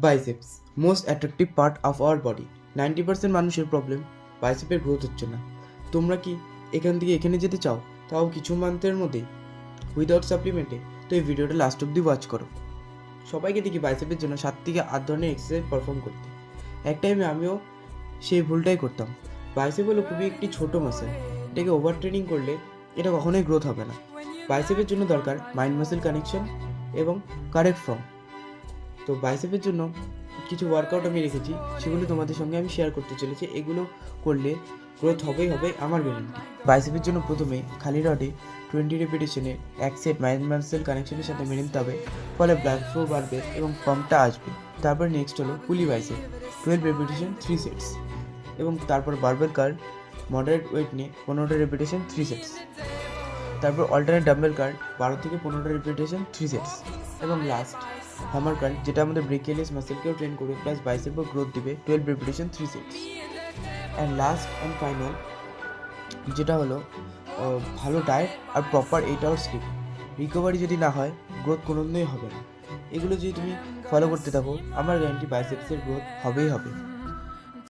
Biceps most attractive part of our body. 90% মানুষের problem বাইসেপের growth হচ্ছে না। তোমরা কি এখান থেকে এখানে যেতে চাও, তাও কিছু মান্থের মধ্যেই, উইদাউট সাপ্লিমেন্টে? তো এই ভিডিওটা লাস্ট অব্দি ওয়াচ করো। সবাইকে দেখি বাইসেপের জন্য 7 থেকে 8 ধরনের এক্সারসাইজ পারফর্ম করতে। এক টাইমে আমিও সেই ভুলটাই করতাম। বাইসেপ হলো খুবই একটি ছোট মাসেল, এটাকে ওভার ট্রেনিং করলে এটা কখনোই গ্রোথ হবে না। বাইসেপের জন্য দরকার মাইন্ড মাসেল কানেকশন এবং কারেক্ট ফর্ম। তো বাইসেপের জন্য কিছু ওয়ার্কআউট আমি রেখেছি, সেগুলো তোমাদের সঙ্গে আমি শেয়ার করতে চলেছি। এগুলো করলে গ্রোথ হবেই হবে, আমার গ্যারেন্টি। বাইসেপের জন্য প্রথমে খালি রডে 20 রেপিটেশনের এক সেট মাইন্ড মাসেল কানেকশনের সাথে মেনে নিতে হবে, ফলে ব্লাড ফ্লো বাড়বে এবং পাম্পটা আসবে। তারপর নেক্সট হলো পুলি বাইসেপ, 12 রেপিটেশন 3 সেটস, এবং তারপর বারবেল কার্ল মডারেট ওয়েট নিয়ে 15 রেপিটেশন 3 সেটস। তারপর অল্টারনেট ডাম্বেল কার্ল 12 থেকে 15 রেপিটেশন 3 সেটস, এবং লাস্ট হ্যামার কার্ল, যেটা আমাদের ব্রেকিয়ালিয়াস মাসেলকেও ট্রেন করবে প্লাস বাইসেপও গ্রোথ দিবে, 12 repetition 3 sets. And last and final যেটা হলো ভালো ডায়েট আর প্রপার 8 আওয়ার স্লিপ। রিকভারি যদি না হয়, গ্রোথ কোনোদিনই হবে না। এগুলো যদি তুমি ফলো করতে থাকো, আমার গ্যারান্টি বাইসেপসের গ্রোথ হবেই হবে।